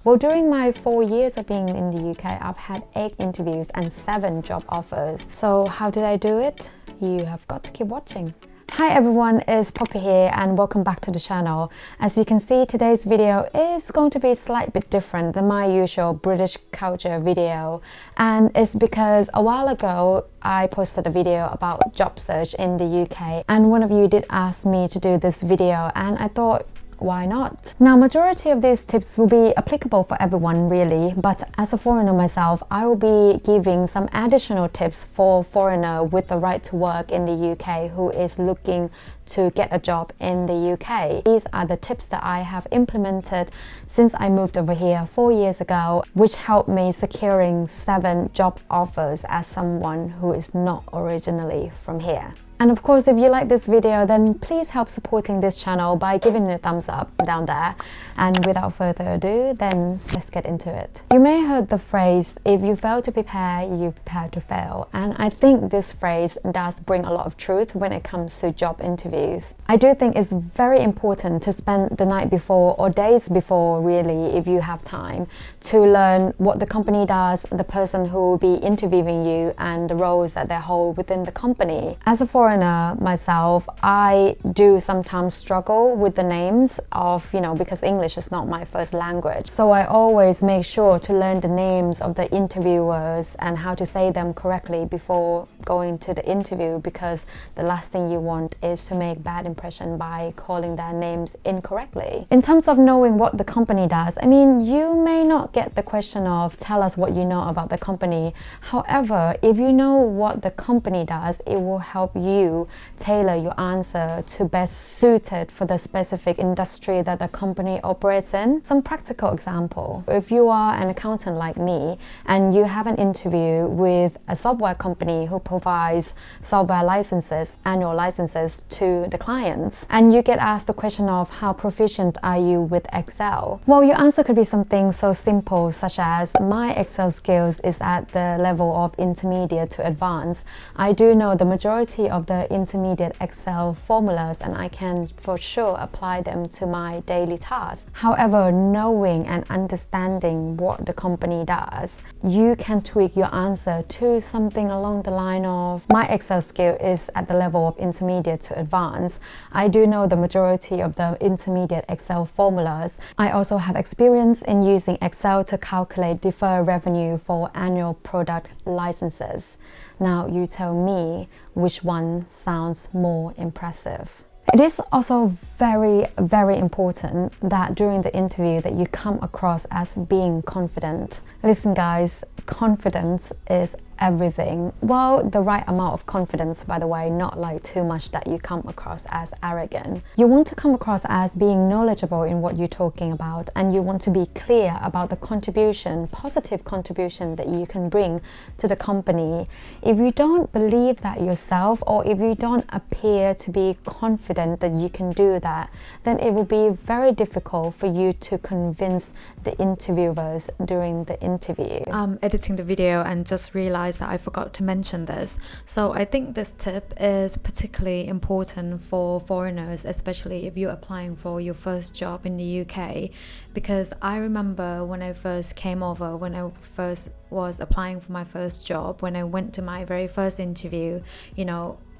Well, during my 4 years of being in the UK, I've had 8 interviews and 7 job offers. So how did I do it? You have got to keep watching. Hi everyone, it's Poppy here and welcome back to the channel. As you can see, today's video is going to be a slight bit different than my usual British culture video, and it's because a while ago I posted a video about job search in the UK and one of you did ask me to do this video, and I thought, why not? Now, majority of these tips will be applicable for everyone really, but as a foreigner myself, I will be giving some additional tips for foreigner with the right to work in the UK who is looking to get a job in the UK. These are the tips that I have implemented since I moved over here 4 years ago, which helped me securing 7 job offers as someone who is not originally from here. And of course, if you like this video, then please help supporting this channel by giving it a thumbs up down there. And without further ado, then let's get into it. You may have heard the phrase, if you fail to prepare, you prepare to fail. And I think this phrase does bring a lot of truth when it comes to job interviews. I do think it's very important to spend the night before or days before, really, if you have time, to learn what the company does, the person who will be interviewing you, and the roles that they hold within the company. As a foreigner myself, I do sometimes struggle with the names of, because English is not my first language. So I always make sure to learn the names of the interviewers and how to say them correctly before going to the interview, because the last thing you want is to make bad impression by calling their names incorrectly. In terms of knowing what the company does, I mean, you may not get the question of tell us what you know about the company. However, if you know what the company does, it will help you tailor your answer to best suited for the specific industry that the company operates in. Some practical example: if you are an accountant like me and you have an interview with a software company who provides software licenses, annual licenses to the clients, and you get asked the question of how proficient are you with Excel? Well, your answer could be something so simple such as, my Excel skills is at the level of intermediate to advanced. I do know the majority of the intermediate Excel formulas and I can for sure apply them to my daily tasks. However, knowing and understanding what the company does, you can tweak your answer to something along the line of, my Excel skill is at the level of intermediate to advanced. I do know the majority of the intermediate Excel formulas. I also have experience in using Excel to calculate deferred revenue for annual product licenses. Now you tell me which one sounds more impressive. It is also very, very important that during the interview that you come across as being confident. Listen guys, confidence is everything. Well, the right amount of confidence, by the way, not like too much that you come across as arrogant. You want to come across as being knowledgeable in what you're talking about, and you want to be clear about the contribution, positive contribution that you can bring to the company. If you don't believe that yourself, or if you don't appear to be confident that you can do that, then it will be very difficult for you to convince the interviewers during the interview. I'm editing the video and just realized that I forgot to mention this. So I think this tip is particularly important for foreigners, especially if you're applying for your first job in the UK, because I remember when I first came over, when I first was applying for my first job, when I went to my very first interview,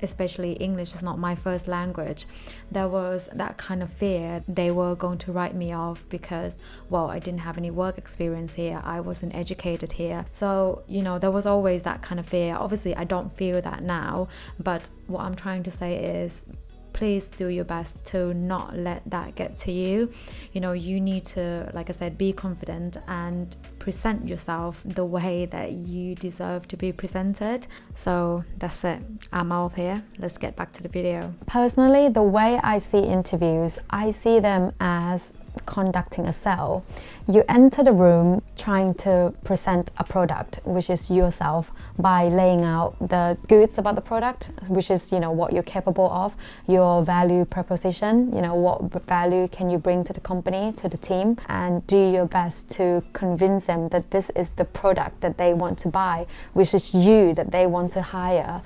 especially English is not my first language, there was that kind of fear they were going to write me off because, well, I didn't have any work experience here, I wasn't educated here. So, there was always that kind of fear. Obviously, I don't feel that now, but what I'm trying to say is, please do your best to not let that get to you. You need to, like I said, be confident and present yourself the way that you deserve to be presented. So that's it. I'm out of here. Let's get back to the video. Personally, the way I see interviews, I see them as conducting a sale. You enter the room trying to present a product, which is yourself, by laying out the goods about the product, which is what you're capable of, your value proposition, what value can you bring to the company, to the team, and do your best to convince them that this is the product that they want to buy, which is you that they want to hire.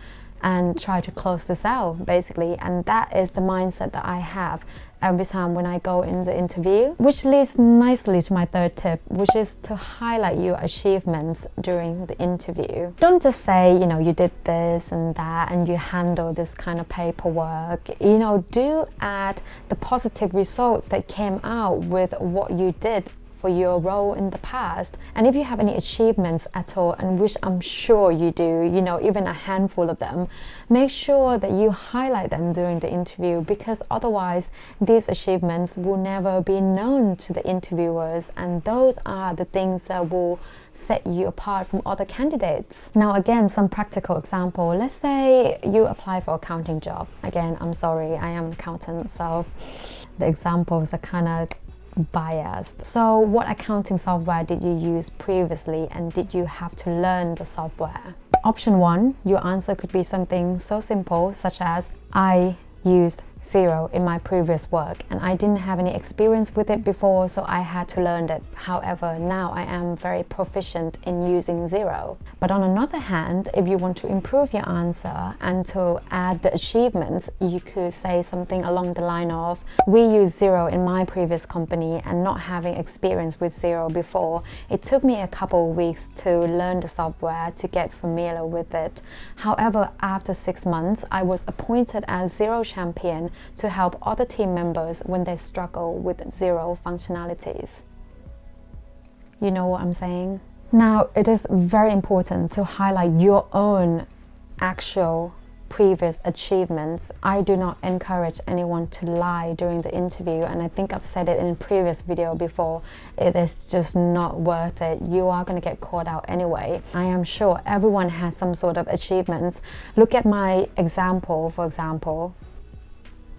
and try to close the sale, basically. And that is the mindset that I have every time when I go in the interview, which leads nicely to my third tip, which is to highlight your achievements during the interview. Don't just say, you know, you did this and that and you handle this kind of paperwork. You know, do add the positive results that came out with what you did for your role in the past. And if you have any achievements at all, and which I'm sure you do, you know, even a handful of them, make sure that you highlight them during the interview, because otherwise these achievements will never be known to the interviewers, and those are the things that will set you apart from other candidates. Now again, some practical example. Let's say you apply for an accounting job. Again, I'm sorry, I am an accountant, so the examples are kind of biased. So what accounting software did you use previously, and did you have to learn the software? Option 1, your answer could be something so simple such as, I used Xero in my previous work and I didn't have any experience with it before, so I had to learn it. However, now I am very proficient in using Xero. But on another hand, if you want to improve your answer and to add the achievements, you could say something along the line of, we used Xero in my previous company, and not having experience with Xero before, it took me a couple of weeks to learn the software, to get familiar with it. However, after 6 months, I was appointed as Xero champion to help other team members when they struggle with Xero functionalities. You know what I'm saying? Now, it is very important to highlight your own actual previous achievements. I do not encourage anyone to lie during the interview, and I think I've said it in a previous video before. It is just not worth it. You are going to get caught out anyway. I am sure everyone has some sort of achievements. Look at my example, for example.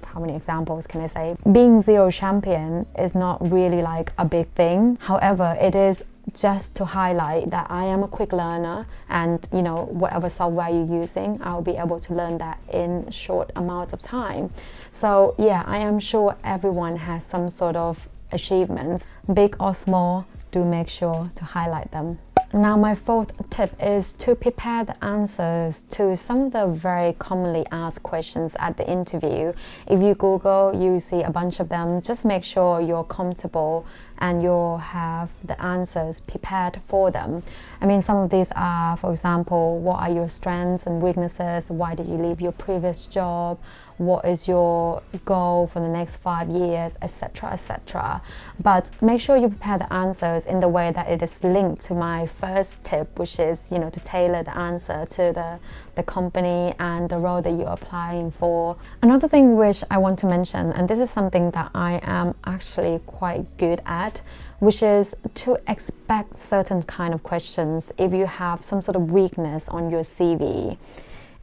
How many examples can I say? Being Xero champion is not really like a big thing. However, it is just to highlight that I am a quick learner, and you know, whatever software you're using, I'll be able to learn that in short amounts of time. So yeah, I am sure everyone has some sort of achievements, big or small. Do make sure to highlight them. Now, my fourth tip is to prepare the answers to some of the very commonly asked questions at the interview. If you Google, you see a bunch of them. Just make sure you're comfortable and you'll have the answers prepared for them. I mean, some of these are, for example, what are your strengths and weaknesses? Why did you leave your previous job? What is your goal for the next 5 years, etc., etc. But make sure you prepare the answers in the way that it is linked to my first tip, which is, you know, to tailor the answer to the company and the role that you're applying for. Another thing which I want to mention, and this is something that I am actually quite good at, which is to expect certain kind of questions if you have some sort of weakness on your CV.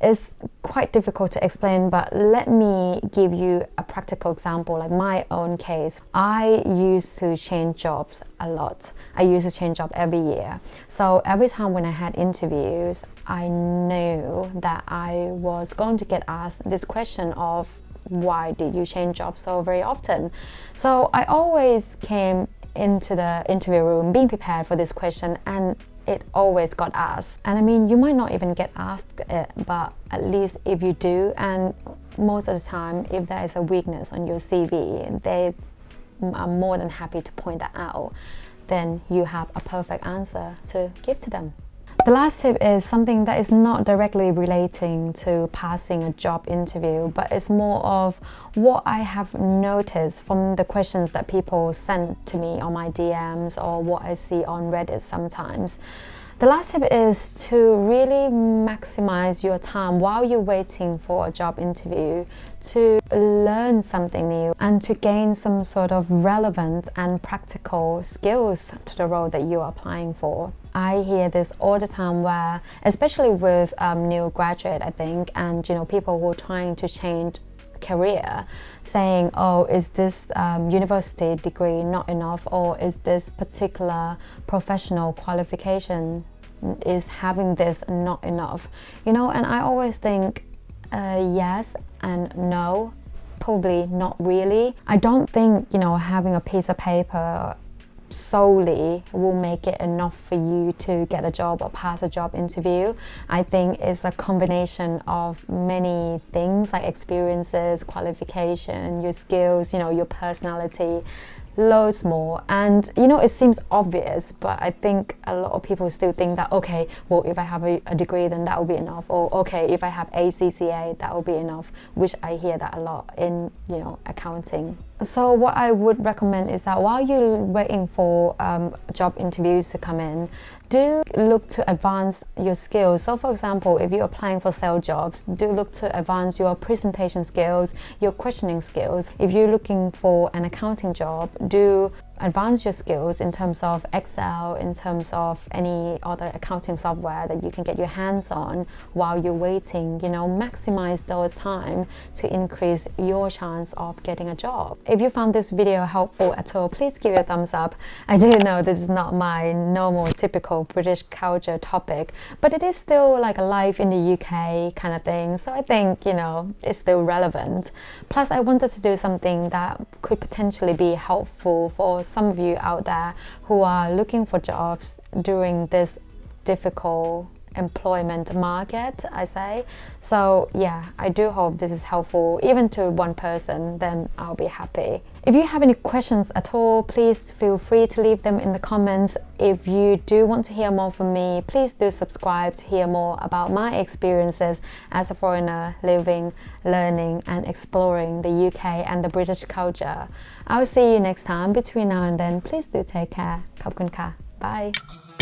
It's quite difficult to explain, but let me give you a practical example, like my own case. I used to change jobs a lot. I used to change job every year. So every time when I had interviews, I knew that I was going to get asked this question of, why did you change jobs so very often? So I always came into the interview room being prepared for this question, and it always got asked. And I mean, you might not even get asked it, but at least if you do, and most of the time, if there is a weakness on your CV, they are more than happy to point that out. Then you have a perfect answer to give to them. The last tip is something that is not directly relating to passing a job interview, but it's more of what I have noticed from the questions that people send to me on my DMs or what I see on Reddit sometimes. The last tip is to really maximize your time while you're waiting for a job interview to learn something new and to gain some sort of relevant and practical skills to the role that you're applying for. I hear this all the time, where, especially with new graduate, I think, and you know, people who are trying to change career, saying, oh, is this university degree not enough, or is this particular professional qualification, is having this not enough? You know, and I always think yes and no, probably not really. I don't think, you know, having a piece of paper solely will make it enough for you to get a job or pass a job interview. I think it's a combination of many things like experiences, qualification, your skills, you know, your personality, loads more. And you know, it seems obvious, but I think a lot of people still think that, okay, well, if I have a degree, then that will be enough, or okay, if I have ACCA, that will be enough, which I hear that a lot in, you know, accounting. So what I would recommend is that while you're waiting for job interviews to come in, do look to advance your skills. So for example, if you're applying for sales jobs, do look to advance your presentation skills, your questioning skills. If you're looking for an accounting job, do advance your skills in terms of Excel, in terms of any other accounting software that you can get your hands on while you're waiting. You know, maximize those time to increase your chance of getting a job. If you found this video helpful at all, please give it a thumbs up. I do know this is not my normal typical British culture topic, but it is still like a life in the UK kind of thing, so I think, you know, it's still relevant. Plus I wanted to do something that could potentially be helpful for some of you out there who are looking for jobs during this difficult employment market, I say. So yeah, I do hope this is helpful even to one person, then I'll be happy. If you have any questions at all, please feel free to leave them in the comments. If you do want to hear more from me, please do subscribe to hear more about my experiences as a foreigner living, learning and exploring the UK and the British culture. I'll see you next time. Between now and then, please do take care. ขอบคุณค่ะ Bye.